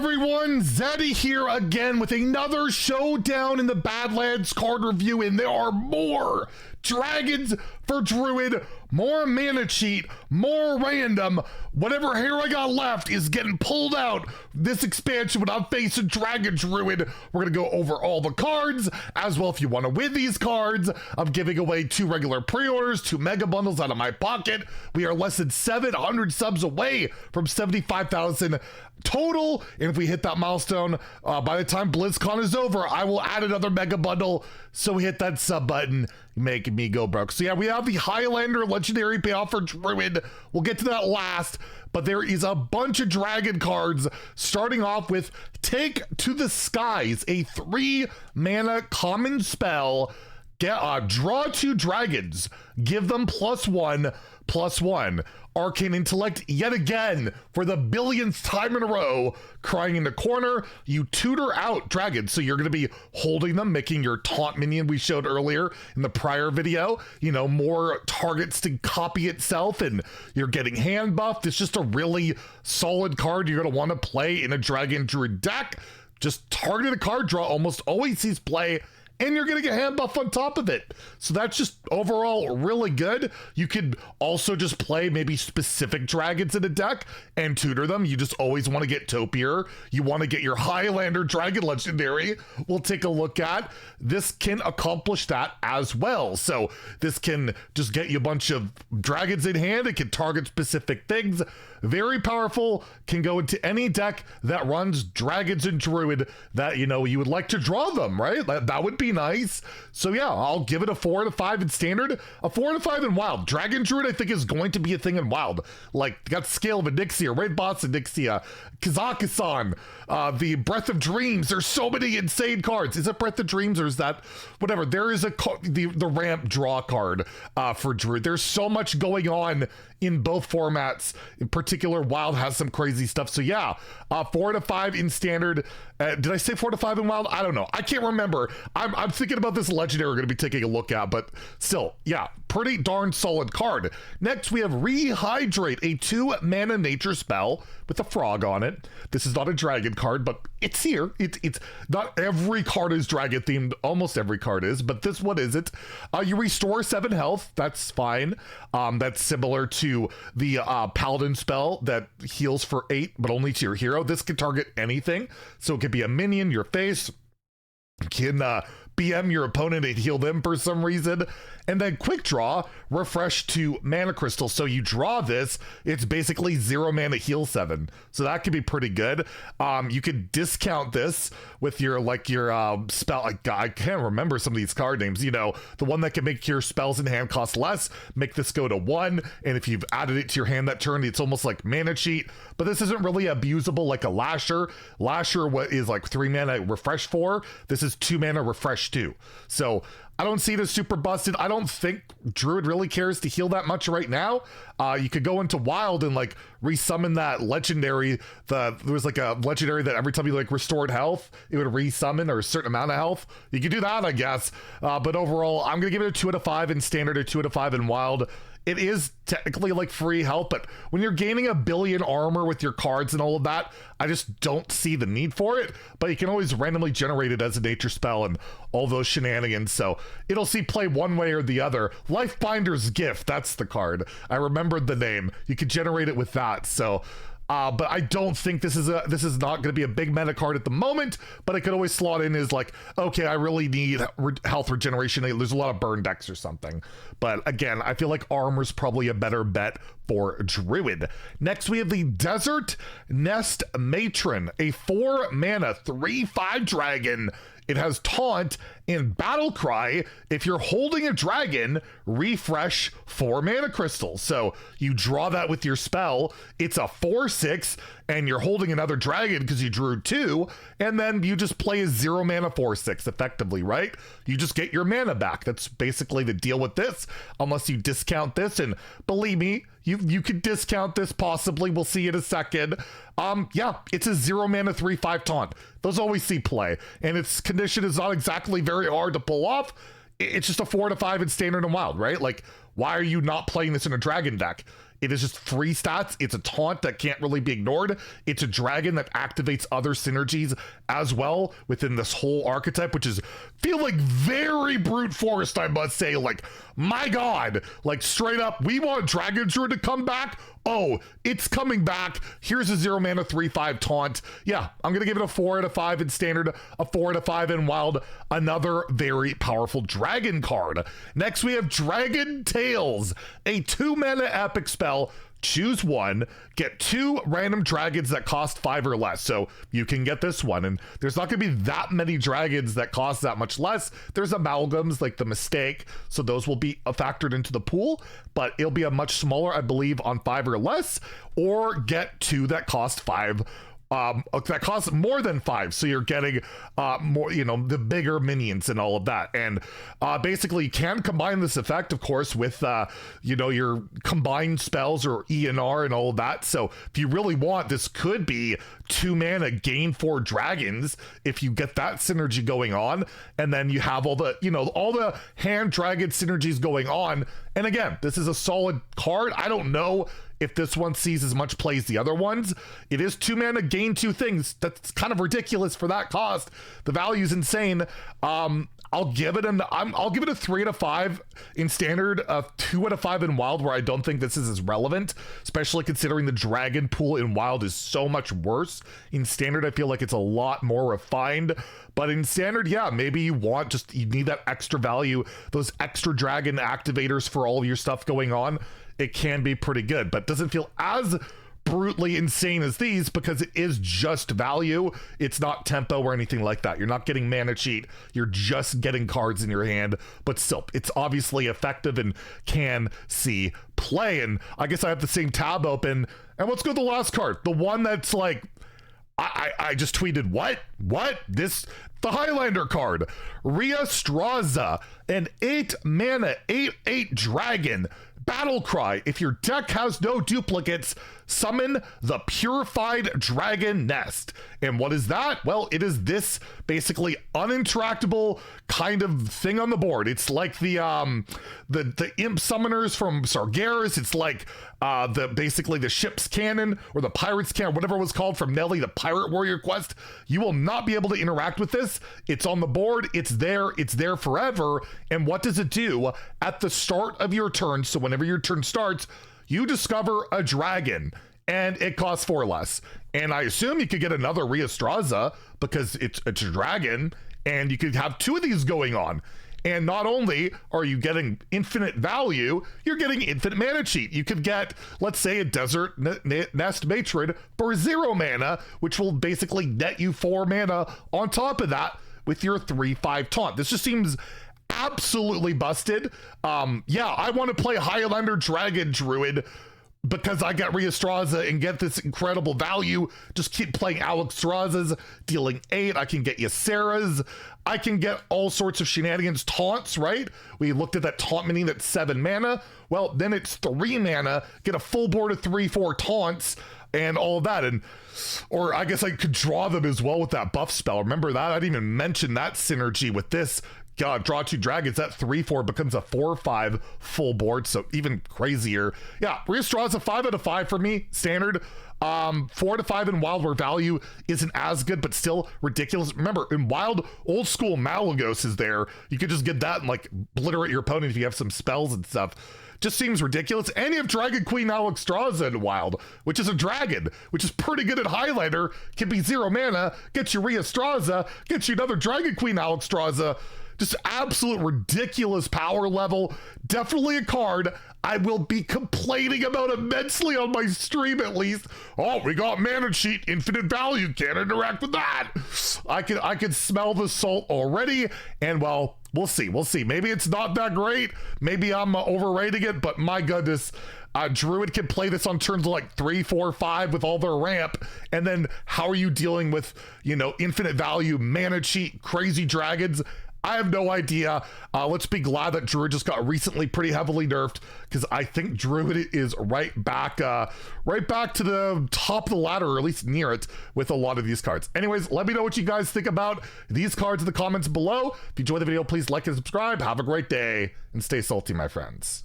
everyone, Zeddy here again with another Showdown in the Badlands card review, and there are more dragons for Druid, more mana cheat, more random. Whatever hair I got left is getting pulled out this expansion when I'm facing Dragon Druid. We're gonna go over all the cards as well. If you want to win these cards, I'm giving away 2 regular pre-orders, 2 mega bundles out of my pocket. We are less than 700 subs away from 75,000 total, and if we hit that milestone by the time BlizzCon is over, I will add another mega bundle. So hit that sub button, make me go broke. So yeah, we have the Highlander legendary payoff for Druid. We'll get to that last, but there is a bunch of dragon cards, starting off with Take to the Skies, a 3 mana common spell. Draw 2 dragons, give them +1/+1. Arcane Intellect yet again for the billionth time in a row, crying in the corner. You tutor out dragons, so you're going to be holding them, making your taunt minion we showed earlier in the prior video, you know, more targets to copy itself, and you're getting hand buffed. It's just a really solid card you're going to want to play in a Dragon Druid deck. Just target a card draw almost always sees play, and you're gonna get hand buff on top of it. So that's just overall really good. You could also just play maybe specific dragons in a deck and tutor them. You just always want to get topier. You want to get your Highlander Dragon Legendary. We'll take a look at. This can accomplish that as well. So this can just get you a bunch of dragons in hand. It can target specific things. Very powerful, can go into any deck that runs dragons and Druid that, you know, you would like to draw them, right? That would be nice. So yeah, I'll give it a 4 out of 5 in standard, a 4 out of 5 in wild. Dragon Druid, I think, is going to be a thing in wild. Like, got Scale of Onyxia, Raid Boss Onyxia, Kazakhstan, the Breath of Dreams. There's so many insane cards. Is it Breath of Dreams or is that whatever? There is the ramp draw card for Druid. There's so much going on in both formats. In particular, wild has some crazy stuff. So yeah, 4 out of 5 in standard. Did I say 4 out of 5 in wild? I don't know. I can't remember. I'm thinking about this legendary we're going to be taking a look at, but still, yeah, pretty darn solid card. Next, we have Rehydrate, a 2 mana nature spell with a frog on it. This is not a dragon card, but it's here. It's not every card is dragon themed. Almost every card is, but this one isn't. You restore 7 health. That's fine. That's similar to the Paladin spell that heals for 8, but only to your hero. This can target anything. So it could be a minion, your face, can BM your opponent and heal them for some reason. And then quick draw, refresh to mana crystal. So you draw this, it's basically 0 mana heal 7. So that could be pretty good. You could discount this with your spell. I can't remember some of these card names. You know, the one that can make your spells in hand cost less, make this go to 1. And if you've added it to your hand that turn, it's almost like mana cheat. But this isn't really abusable like a Lasher. Lasher, what is like 3 mana refresh 4. This is 2 mana refresh 2. So I don't see it as super busted. I don't think Druid really cares to heal that much right now. You could go into wild and like resummon that legendary. There was like a legendary that every time you like restored health, it would resummon or a certain amount of health. You could do that, I guess. But overall, I'm gonna give it a 2 out of 5 in standard, a 2 out of 5 in wild. It is technically like free health, but when you're gaining a billion armor with your cards and all of that, I just don't see the need for it. But you can always randomly generate it as a nature spell and all those shenanigans, so it'll see play one way or the other. Lifebinder's Gift, that's the card. I remembered the name. You could generate it with that, so but I don't think this is not going to be a big meta card at the moment, but it could always slot in as like, okay, I really need health regeneration. There's a lot of burn decks or something. But again, I feel like armor's probably a better bet for Druid. Next, we have the Desert Nest Matron, a 4 mana 3/5 dragon. It has Taunt and Battle Cry. If you're holding a dragon, refresh 4 mana crystals. So you draw that with your spell. It's a 4/6, and you're holding another dragon because you drew 2, and then you just play a 0 mana 4/6 effectively, right? You just get your mana back. That's basically the deal with this, unless you discount this, and believe me, you could discount this possibly. We'll see in a second. Yeah, it's a 0 mana 3/5 taunt. Those always see play, and its condition is not exactly very hard to pull off. It's just a 4 out of 5 in standard and wild, right? Like, why are you not playing this in a dragon deck? It is just free stats. It's a taunt that can't really be ignored. It's a dragon that activates other synergies as well within this whole archetype, which is feel like very brute force, I must say. Like, my God, like straight up, we want Dragon Druid to come back. Oh, it's coming back. Here's a 0 mana 3/5 taunt. Yeah, I'm gonna give it a 4 out of 5 in standard, a 4 out of 5 in wild. Another very powerful dragon card. Next we have Dragon Tales, a 2 mana epic spell. Choose one, get 2 random dragons that cost 5 or less. So you can get this one, and there's not gonna be that many dragons that cost that much less. There's amalgams like the Mistake, so those will be factored into the pool, but it'll be a much smaller, I believe, on 5 or less, or get 2 that cost 5. That costs more than 5, so you're getting more, you know, the bigger minions and all of that. And basically you can combine this effect, of course, with you know, your combined spells or ENR and all of that. So if you really want, this could be 2 mana gain 4 dragons if you get that synergy going on, and then you have all the, you know, all the hand dragon synergies going on. And again, this is a solid card. I don't know if this one sees as much play as the other ones. It is 2 mana, gain 2 things. That's kind of ridiculous for that cost. The value's insane. I'll give it a 3 out of 5 in standard, 2 out of 5 in wild, where I don't think this is as relevant, especially considering the dragon pool in wild is so much worse. In standard, I feel like it's a lot more refined, but in standard, yeah, maybe you need that extra value, those extra dragon activators for all of your stuff going on. It can be pretty good, but doesn't feel as brutally insane as these because it is just value. It's not tempo or anything like that. You're not getting mana cheat. You're just getting cards in your hand, but still, it's obviously effective and can see play. And I guess I have the same tab open. And let's go to the last card. The one that's like, I just tweeted, the Highlander card, Rehydrated, an 8 mana, 8/8 dragon. Battle cry. If your deck has no duplicates, summon the Purified Dragon Nest. And what is that? Well, it is this basically uninteractable kind of thing on the board. It's like the imp summoners from Sargeras. It's like basically the ship's cannon or the pirate's cannon, whatever it was called from Nelly, the Pirate Warrior quest. You will not be able to interact with this. It's on the board. It's there forever. And what does it do? At the start of your turn, so whenever your turn starts, you discover a dragon, and it costs 4 less. And I assume you could get another Rehydrated because it's a dragon, and you could have 2 of these going on. And not only are you getting infinite value, you're getting infinite mana cheat. You could get, let's say, a Desert Nest Matron for 0 mana, which will basically net you 4 mana on top of that with your 3/5 taunt. This just seems absolutely busted. Yeah, I want to play Highlander Dragon Druid because I got Rehydrated and get this incredible value. Just keep playing Alexstrasza's, dealing 8. I can get Ysera's. I can get all sorts of shenanigans. Taunts, right? We looked at that taunt mini that's 7 mana. Well, then it's 3 mana. Get a full board of 3/4 taunts and all of that. Or I guess I could draw them as well with that buff spell. Remember that? I didn't even mention that synergy with this. God, draw 2 dragons, that 3/4 becomes a 4/5 full board, so even crazier. Yeah, Rehydrated a 5 out of 5 for me, standard. 4 to 5 in wild, where value isn't as good, but still ridiculous. Remember, in wild, old school Malagos is there. You could just get that and like obliterate your opponent if you have some spells and stuff. Just seems ridiculous. And you have Dragon Queen Alexstrasza in wild, which is a dragon, which is pretty good at Highlander. Can be 0 mana, get you Rehydrated, get you another Dragon Queen Alexstrasza. Just absolute ridiculous power level. Definitely a card I will be complaining about immensely on my stream, at least. Oh, we got mana cheat, infinite value, can't interact with that. I can smell the salt already, and well, we'll see. Maybe it's not that great. Maybe I'm overrating it, but my goodness, Druid can play this on turns like 3, 4, 5 with all their ramp, and then how are you dealing with, you know, infinite value, mana cheat, crazy dragons? I have no idea. Let's be glad that Druid just got recently pretty heavily nerfed, because I think Druid is right back to the top of the ladder, or at least near it, with a lot of these cards. Anyways, let me know what you guys think about these cards in the comments below. If you enjoyed the video, please like and subscribe. Have a great day, and stay salty, my friends.